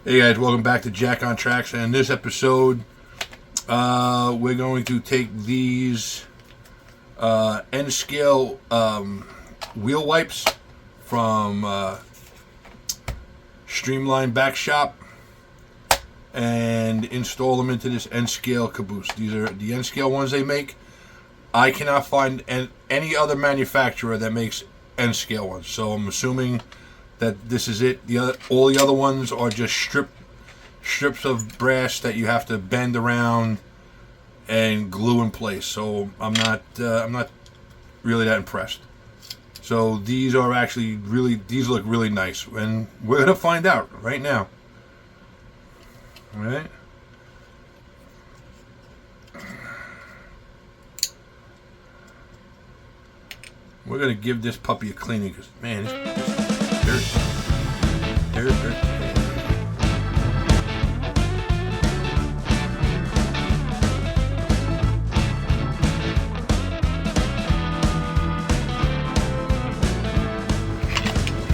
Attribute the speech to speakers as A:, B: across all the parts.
A: Hey guys, welcome back to Jack on Tracks. And in this episode, we're going to take these N-scale wheel wipes from Streamline Back Shop and install them into this N-scale Caboose. These are the N-scale ones they make. I cannot find any other manufacturer that makes N-scale ones, so I'm assuming that this is it. All the other ones are just strips of brass that you have to bend around and glue in place. So I'm not really that impressed. So these are actually these look really nice, and we're gonna find out right now. All right. We're gonna give this puppy a cleaning because man, it's dirty.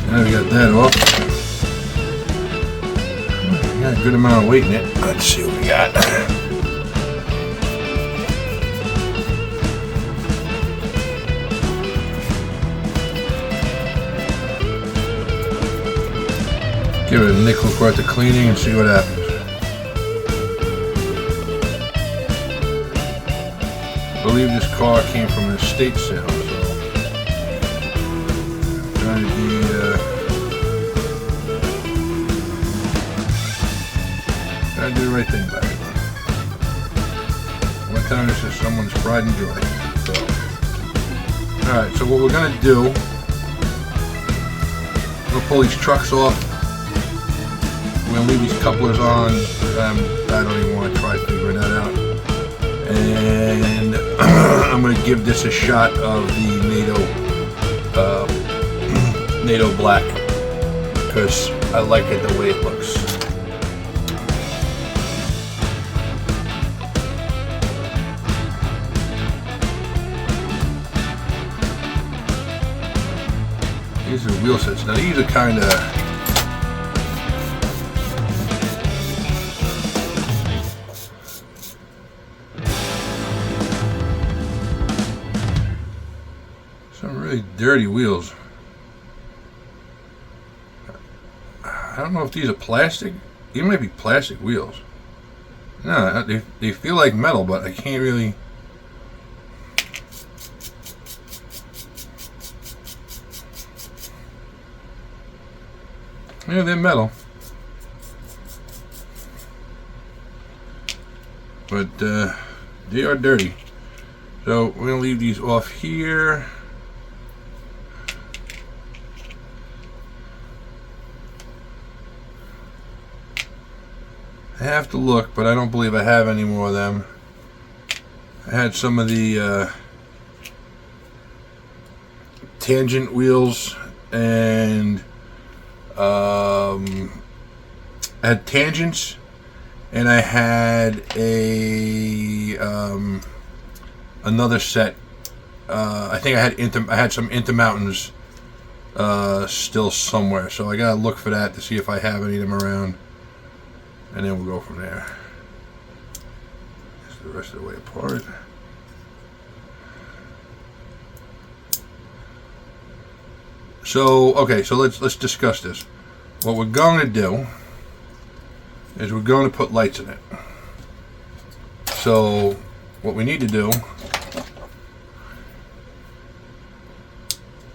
A: Now we got that off. We got a good amount of weight in it. Let's see what we got. Give it a nickel's worth of cleaning and see what happens. I believe this car came from an estate sale, so trying to be trying to do the right thing by it. One time this is someone's pride and joy. So, all right. So what we're gonna do? We're gonna pull these trucks off. We're going to leave these couplers on. I don't even want to try figuring that out. And I'm going to give this a shot of the NATO black because I like it the way it looks. These are wheel sets. Now these are kind of... some really dirty wheels. I don't know if these are plastic. These might be plastic wheels. No, they feel like metal, but I can't really... Yeah, they're metal. But they are dirty. So we're going to leave these off here. I have to look, but I don't believe I have any more of them. I had some of the tangent wheels, and I had tangents, and I had a another set. I think I had some Intermountains still somewhere, so I gotta look for that to see if I have any of them around. And then we'll go from there. Just the rest of the way apart. So okay, so let's discuss this. What we're going to do is we're going to put lights in it. So what we need to do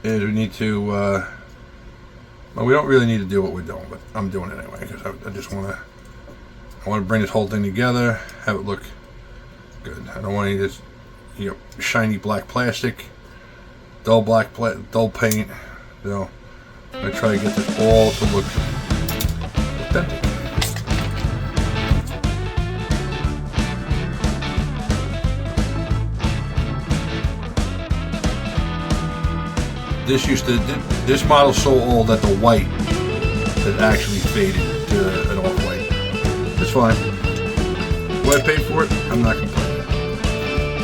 A: is we need to. Well, we don't really need to do what we're doing, but I'm doing it anyway because I just want to. I want to bring this whole thing together, have it look good. I don't want any of this, shiny black plastic, dull paint. So I'm going to try to get this all to look authentic. This model's so old that the white has actually faded to an off-white. It's fine. What I paid for it, I'm not complaining.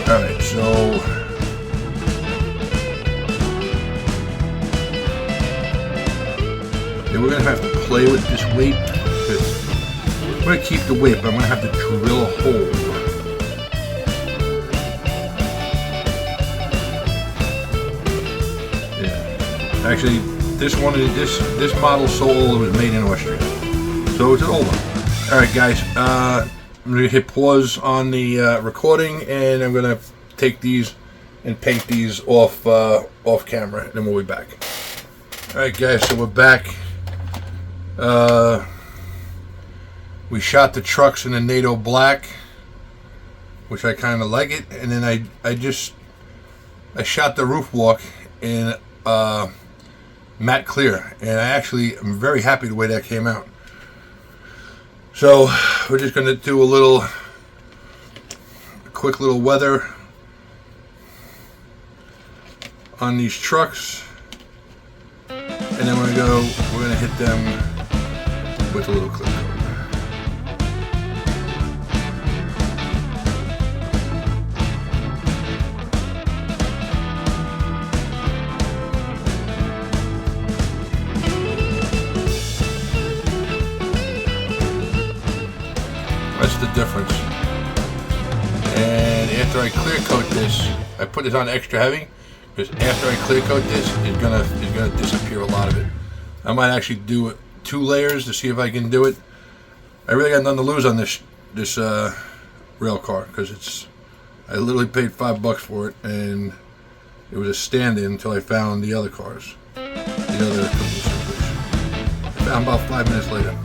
A: Alright, so we're going to have to play with this weight because going to keep the weight, but I'm going to have to drill a hole. Yeah. Actually, this model so old it was made in Austria. So it's an old one. Alright guys, I'm going to hit pause on the recording, and I'm going to take these and paint these off camera, and then we'll be back. Alright guys, so we're back. We shot the trucks in the NATO black, which I kind of like it, and then I shot the roof walk in matte clear, and I actually am very happy the way that came out. So we're just going to do a quick little weather on these trucks, and then we're going to hit them with a little clip coat. That's the difference. And after I clear coat this, I put this on extra heavy because after I clear coat this, it's gonna disappear a lot of it. I might actually do 2 layers to see if I can do it. I really got nothing to lose on this rail car because I literally paid $5 for it, and it was a stand-in until I found the other cars, the other Caboose. I found about 5 minutes later.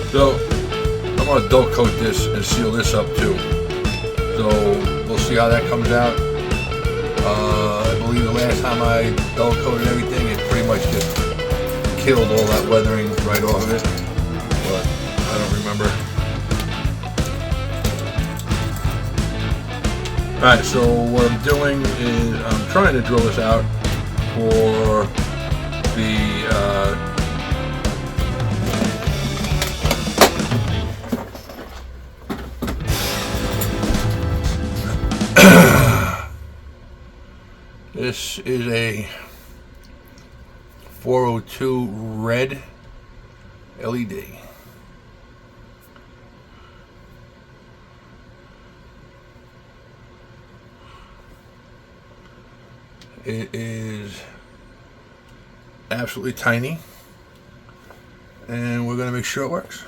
A: So I'm going to dull coat this and seal this up too. So we'll see how that comes out. I believe the last time I dull coated everything, it pretty much just killed all that weathering right off of it. But I don't remember. Alright, so what I'm doing is I'm trying to drill this out for the this is a 402 red LED. It is absolutely tiny, and we're going to make sure it works.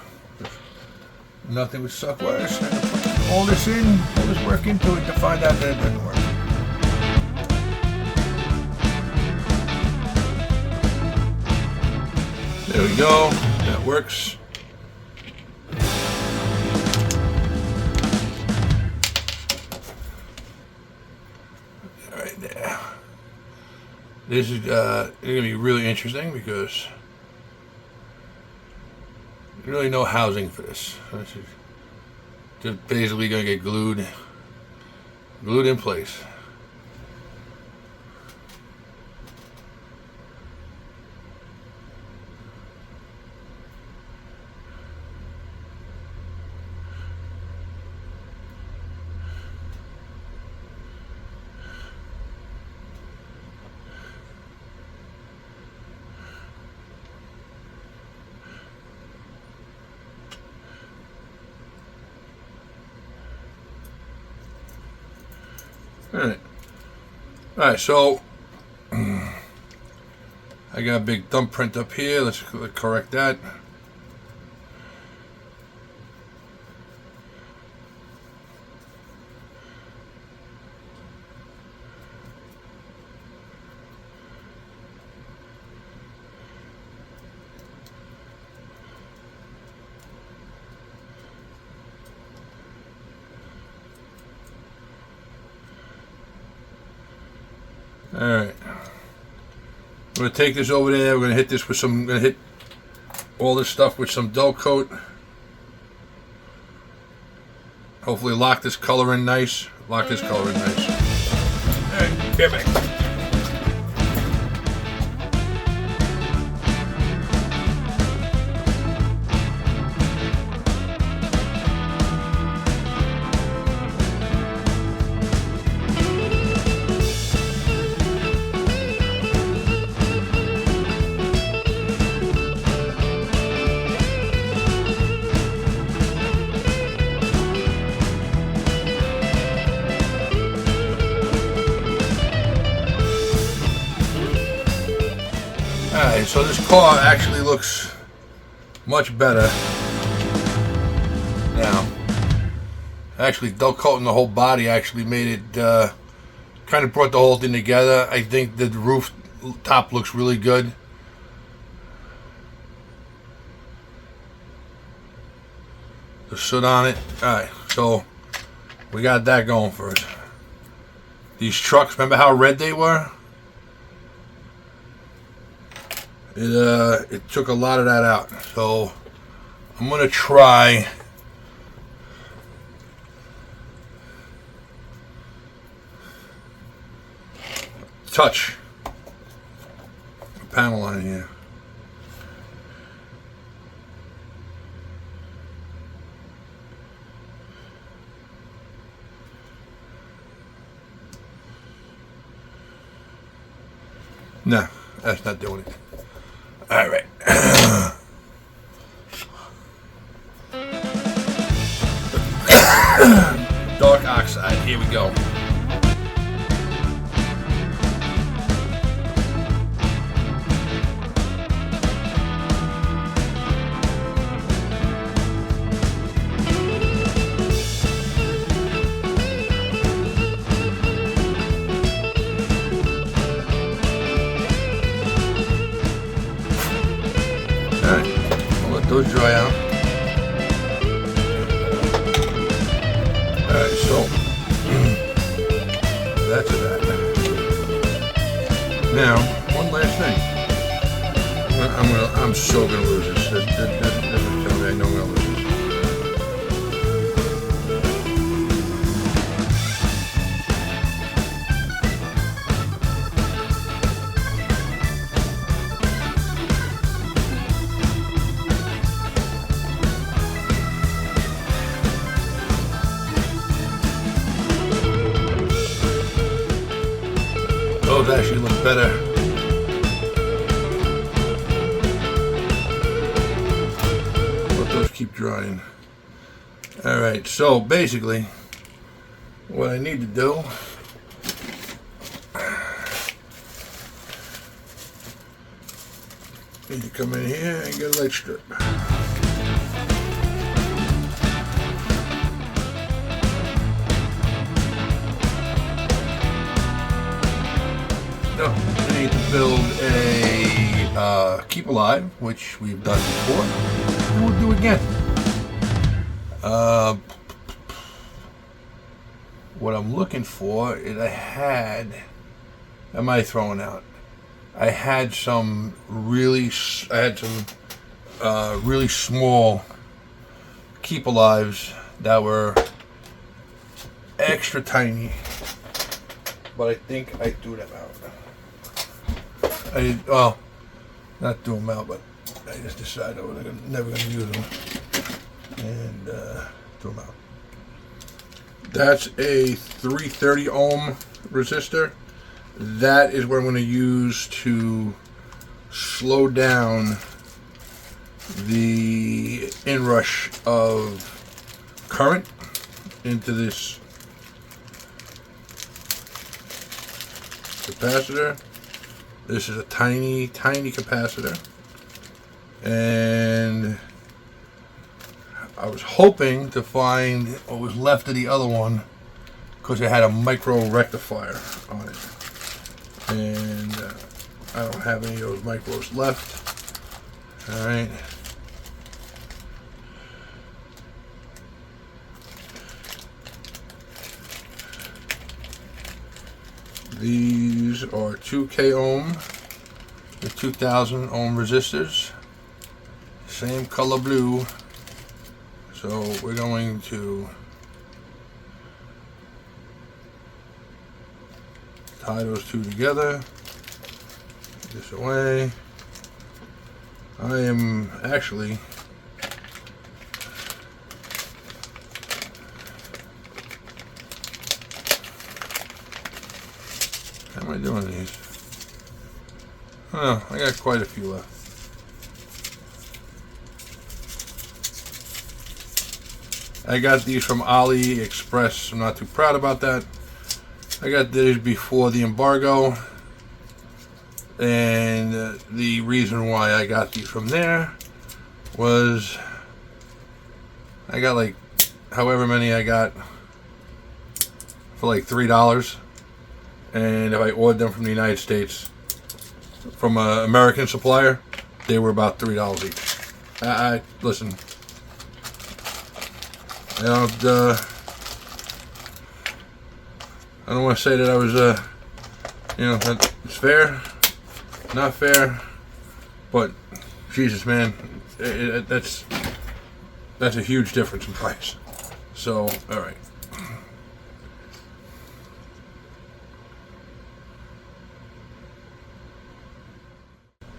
A: Nothing would suck worse than to put all this work into it to find out that it doesn't work. There we go, that works. Right there. This is going to be really interesting because there's really no housing for this. This is just basically going to get glued in place. Alright, so I got a big thumbprint up here. Let's correct that. Alright. I'm going to take this over there. We're going to hit this with some, going to hit all this stuff with some dull coat. Hopefully lock this color in nice. Lock this color in nice. Alright, get back. Alright, so this car actually looks much better now. Actually, dull coating the whole body actually made it, kind of brought the whole thing together. I think the roof top looks really good. The soot on it. Alright, so we got that going for us. These trucks, remember how red they were? It took a lot of that out. So I'm gonna try touch the panel on here. No, that's not doing it. All right. Dark oxide. Here we go. Those dry out. Alright, so that's that. Now, one last thing. I'm so gonna lose this. That doesn't tell me I know I'm gonna lose this. Those actually look better. Let those keep drying. Alright, so basically, what I need to do need to come in here and get a light strip. No, we need to build a keep alive, which we've done before, and we'll do again. What I'm looking for is I had some really small keep alives that were extra but I think I threw them out. Well, not threw them out, but I just decided I was never going to use them, and threw them out. That's a 330 ohm resistor. That is what I'm going to use to slow down the inrush of current into this capacitor. This is a tiny capacitor, and I was hoping to find what was left of the other one because it had a micro rectifier on it, and I don't have any of those micros left. All right. These are 2K ohm with 2000 ohm resistors. Same color blue. So we're going to tie those two together. Take this away. I am actually how am I doing these? Oh, I got quite a few left. I got these from AliExpress. I'm not too proud about that. I got these before the embargo, and the reason why I got these from there was I got like however many I got for like $3, and if I ordered them from the United States from an American supplier, they were about $3 each. I listen. I don't want to say that I was, that it's fair, not fair, but Jesus, man, that's a huge difference in price. So, all right.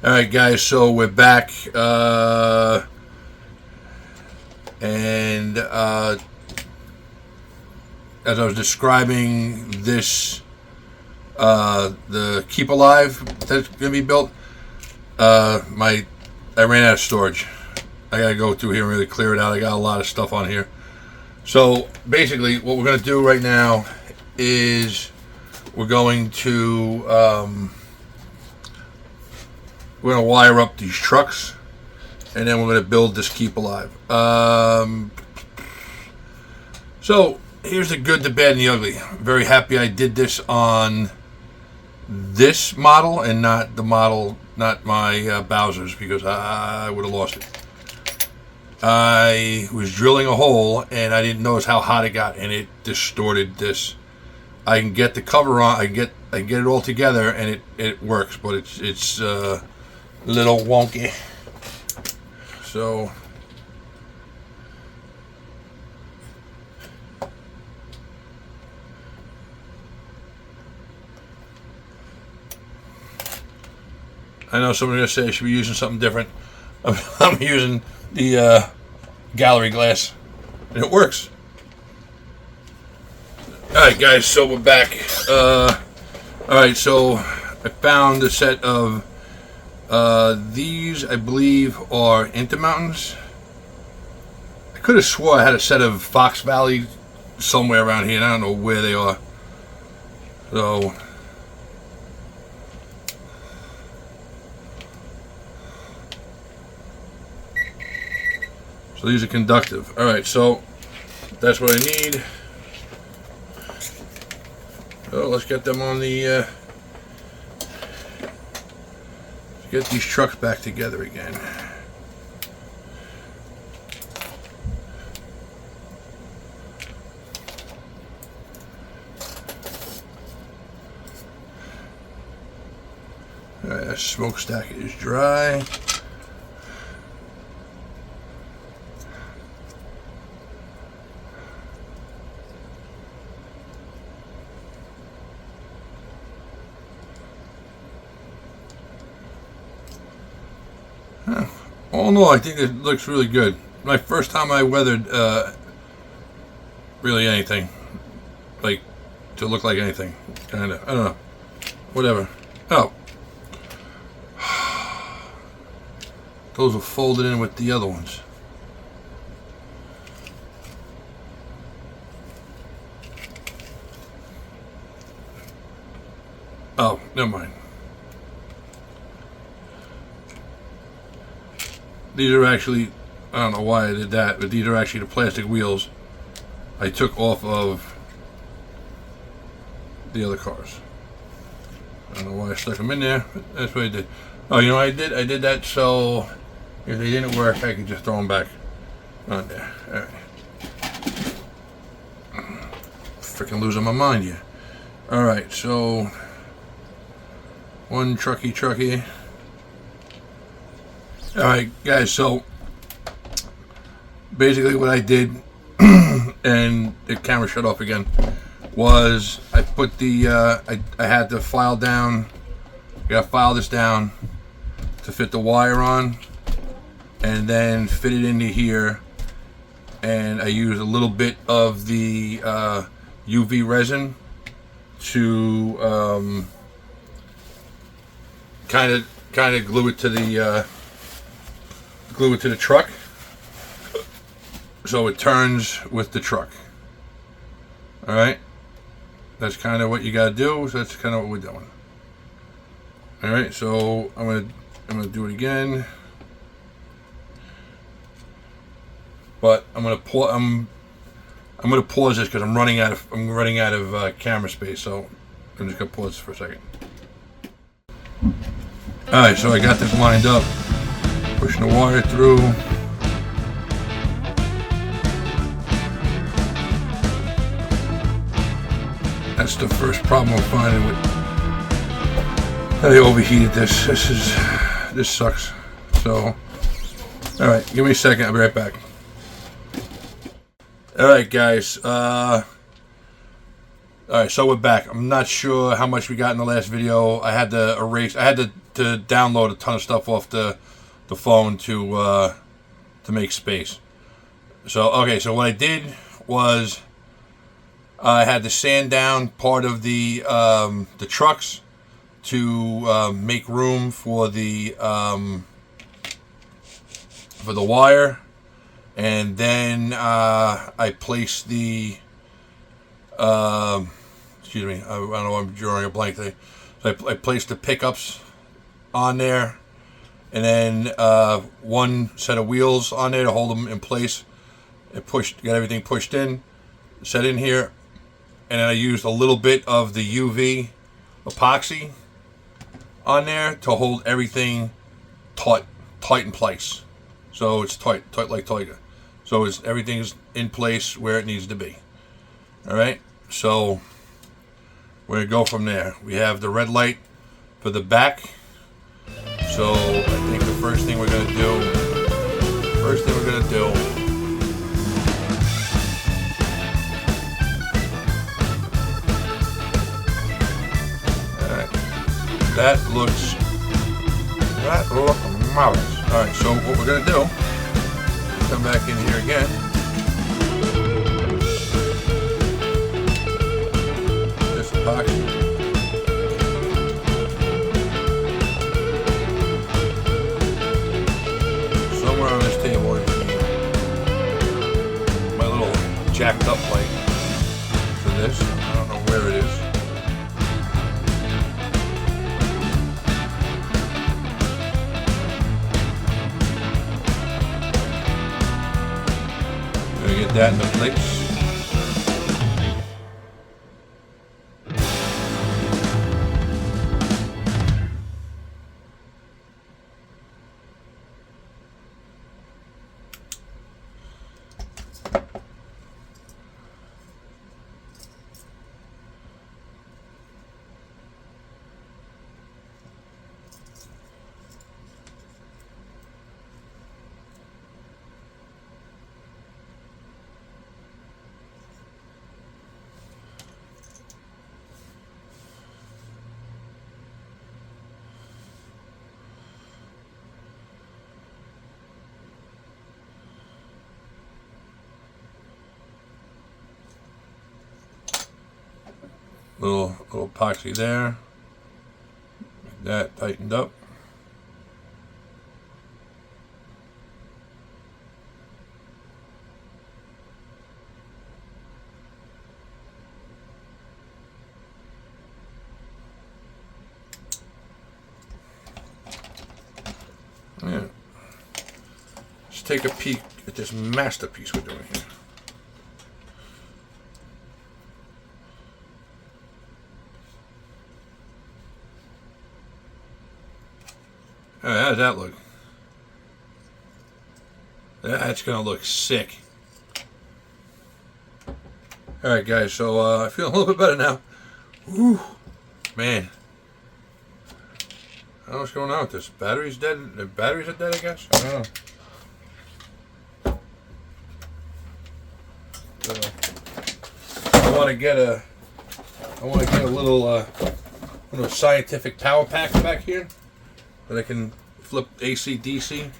A: All right, guys. So we're back, and as I was describing this, the Keep Alive that's gonna be built, I ran out of storage. I gotta go through here and really clear it out. I got a lot of stuff on here. So basically, what we're gonna do right now is we're going to we're gonna wire up these trucks, and then we're gonna build this Keep Alive. So here's the good, the bad, and the ugly. I'm very happy I did this on this model and not the model, not my Bowser's, because I would have lost it. I was drilling a hole and I didn't notice how hot it got, and it distorted this. I can get the cover on, I get it all together, and it works, but it's a little wonky. So I know someone's going to say I should be using something different. I'm using the gallery glass, and it works. Alright, guys, so we're back. Alright, so I found a set of these, I believe, are Intermountains. I could have swore I had a set of Fox Valley somewhere around here, and I don't know where they are. So these are conductive. Alright, so that's what I need. So let's get them on the get these trucks back together again. Alright, that smokestack is dry. All in all, I think it looks really good. My first time I weathered really anything, like to look like anything, kind of. I don't know, whatever. Oh, those are folded in with the other ones. Oh, never mind. These are actually, I don't know why I did that, but these are actually the plastic wheels I took off of the other cars. I don't know why I stuck them in there, but that's what I did. Oh, you know what I did? I did that so if they didn't work, I could just throw them back on there. Alright. Freaking losing my mind here. Alright, so One trucky. Alright guys, so basically what I did, and the camera shut off again, was I put the, I had to file down, I gotta file this down to fit the wire on, and then fit it into here, and I used a little bit of the UV resin to kind of glue it to the truck, so it turns with the truck. All right, that's kind of what you gotta do. So that's kind of what we're doing. All right, so I'm gonna do it again, but I'm gonna pause this because I'm running out of camera space. So I'm just gonna pause for a second. All right, so I got this lined up, pushing the wire through. That's the first problem I'm finding with. I overheated this. This sucks. So, all right, give me a second. I'll be right back. All right, guys. All right, so we're back. I'm not sure how much we got in the last video. I had to erase. I had to download a ton of stuff off the phone to make space. So okay, so what I did was I had to sand down part of the trucks to make room for the wire, and then I placed the excuse me, I don't know, I'm drawing a blank thing. So I placed the pickups on there, and then one set of wheels on there to hold them in place. It got everything pushed in, set in here, and then I used a little bit of the UV epoxy on there to hold everything tight in place. So it's tight like Tiger. So everything's in place where it needs to be. All right. So we're gonna go from there. We have the red light for the back. So I think the first thing we're gonna do. All right. That looks marvelous. All right. So what we're gonna do? Come back in here again. This epoxy. Somewhere on this table is my little jacked up light for this. I don't know where it is. Gonna get that into place. Little epoxy there. Get that tightened up. Yeah. Let's take a peek at this masterpiece we're doing here. How does that look? That's gonna look sick. Alright guys, so I feel a little bit better now. Whew. Man. don't know what's going on with this. Battery's dead. The batteries are dead, I guess. I don't know. I want to get a little scientific power pack back here that I can flip AC DC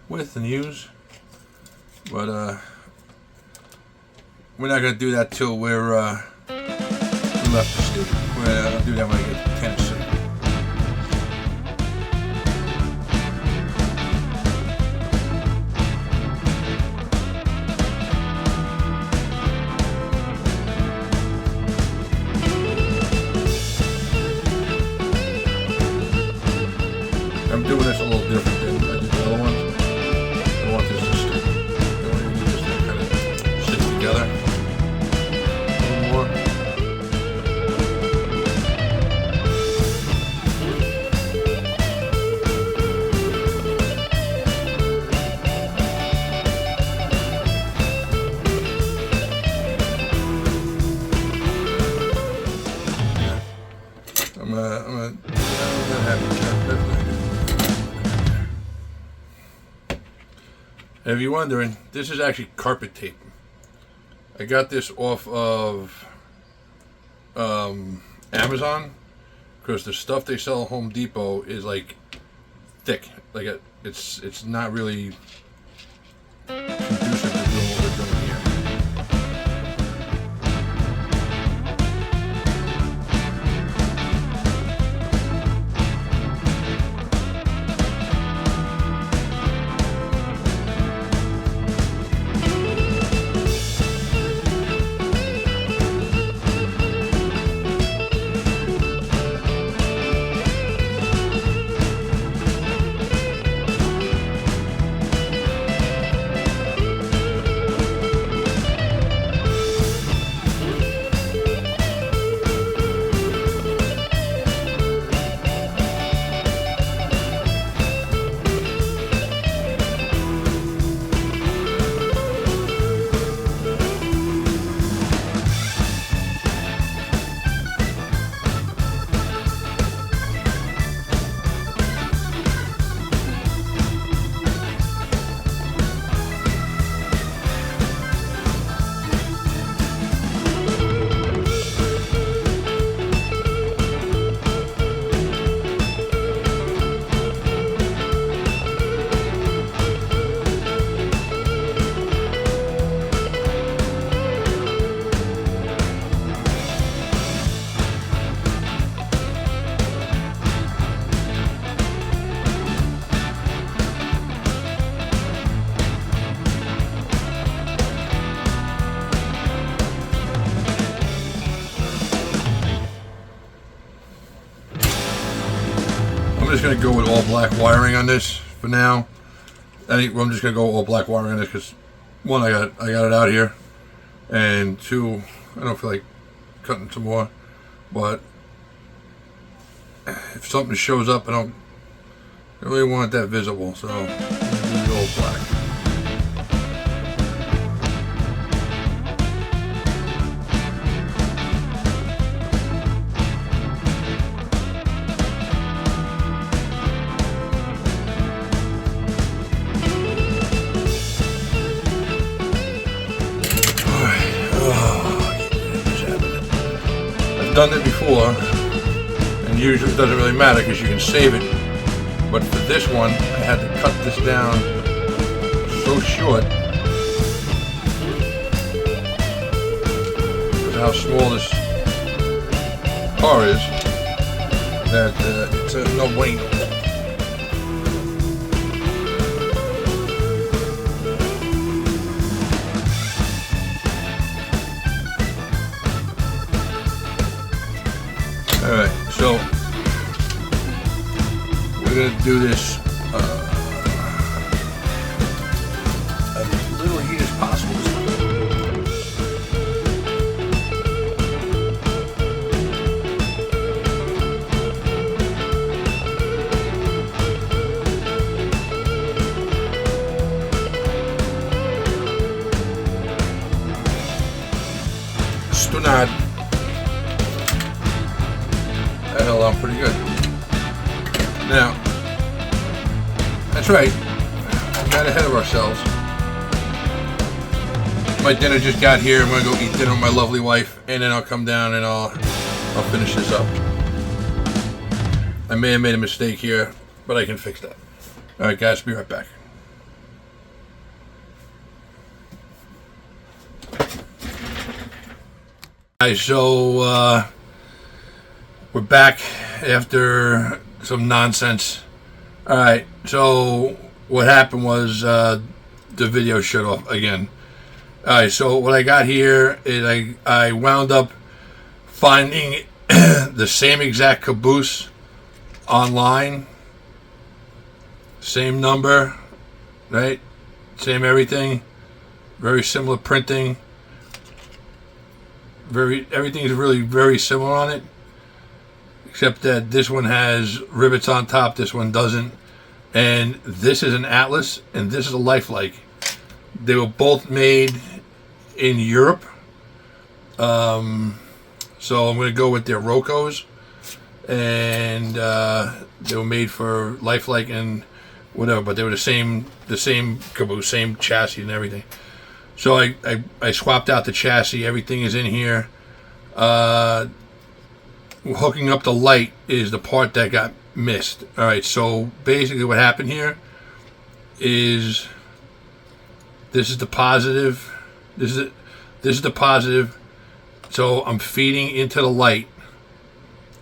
A: with and use. But we're not gonna do that till we're left the station. I'll do that when I get to Tennessee. I'm doing this a little different than I did the other ones. I want this to stick. I want this to kind of sit together a little more. I'm not happy. If you're wondering, this is actually carpet tape. I got this off of Amazon because the stuff they sell at Home Depot is like thick. Like it's not really conducive to doing what we're doing here. I'm just going to go with all black wiring on this for now. I'm just going to go all black wiring on this because, one, I got it out here, and two, I don't feel like cutting some more. But if something shows up, I don't really want that visible, so I'm going to do the all black. Done it before, and usually it doesn't really matter because you can save it, but for this one I had to cut this down so short because of how small this car is that it's a no-brainer. Alright, so we're going to do this as little heat as possible. Stunad. That held on pretty good. Now, that's right. We got ahead of ourselves. My dinner just got here. I'm gonna go eat dinner with my lovely wife, and then I'll come down and I'll finish this up. I may have made a mistake here, but I can fix that. All right, guys, be right back. Alright, so we're back after some nonsense. Alright, so what happened was the video shut off again. Alright, so what I got here is I wound up finding the same exact caboose online. Same number, right? Same everything. Very similar printing. Everything is really very similar on it, except that this one has rivets on top, this one doesn't, and this is an Atlas and this is a Lifelike. They were both made in Europe, so I'm going to go with their Rocos, and they were made for Lifelike and whatever, but they were the same caboose, same chassis and everything. So I swapped out the chassis. Everything is in here. Hooking up the light is the part that got missed. All right. So basically, what happened here is this is the positive. This is the positive. So I'm feeding into the light.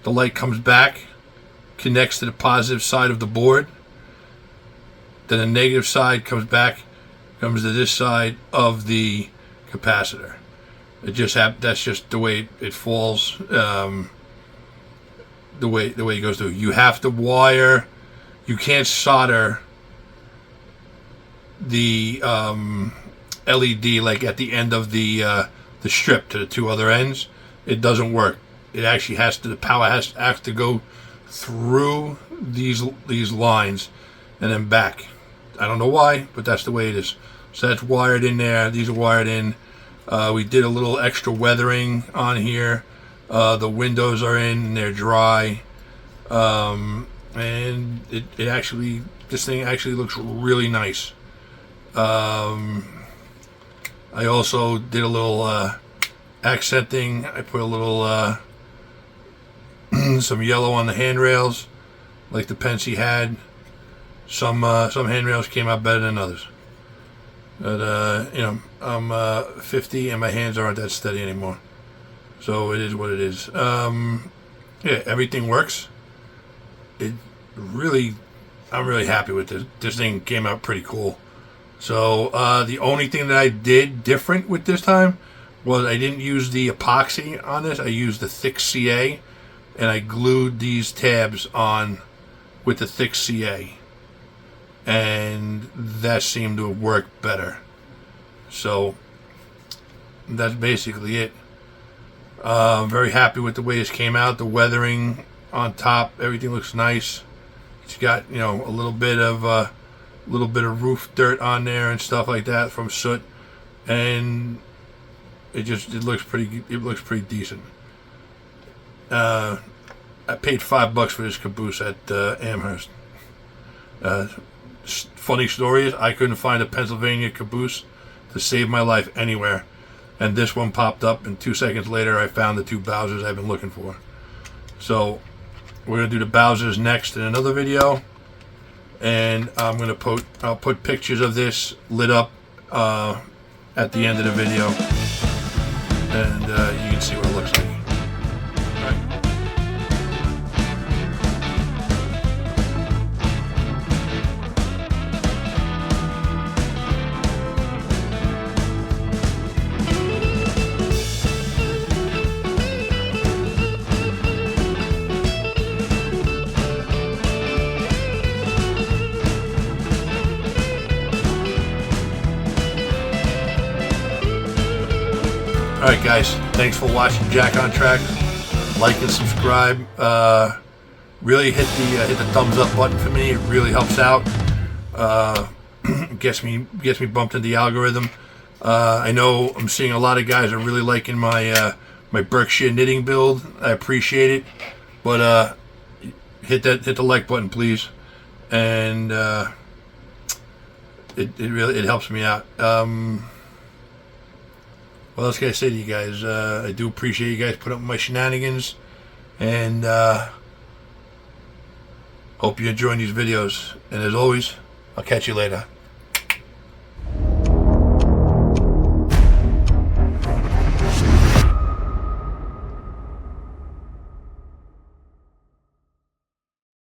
A: The light comes back, connects to the positive side of the board. Then the negative side comes back. Comes to this side of the capacitor. It just that's just the way it falls. The way it goes through. You have to wire. You can't solder the LED like at the end of the strip to the two other ends. It doesn't work. It actually has to. The power has to go through these lines and then back. I don't know why, but that's the way it is. So that's wired in there. These are wired in. We did a little extra weathering on here. The windows are in and they're dry. And it actually, this thing actually looks really nice. I also did a little accenting. I put a little some yellow on the handrails, like the Pensy had. Some handrails came out better than others. But, I'm 50 and my hands aren't that steady anymore. So it is what it is. Yeah, everything works. I'm really happy with this. This thing came out pretty cool. So the only thing that I did different with this time was I didn't use the epoxy on this. I used the thick CA, and I glued these tabs on with the thick CA. And that seemed to work better. So that's basically it. Very happy with the way this came out. The weathering on top, everything looks nice. It's got a little bit of roof dirt on there and stuff like that from soot, and it looks pretty. It looks pretty decent. I paid $5 for this caboose at Amherst. Funny story is I couldn't find a Pennsylvania caboose to save my life anywhere, and this one popped up, and 2 seconds later I found the two Bowsers I've been looking for. So we're gonna do the Bowsers next in another video, and I'll put pictures of this lit up at the end of the video, and you can see what it looks like. All right. Alright guys, thanks for watching Jack on Track. Like and subscribe. Really hit the thumbs up button for me. It really helps out. Gets me bumped in the algorithm. I know I'm seeing a lot of guys are really liking my my Berkshire knitting build. I appreciate it, but hit the like button, please, and it really helps me out. What else can I say to you guys? I do appreciate you guys putting up with my shenanigans, and hope you're enjoying these videos. And as always, I'll catch you later.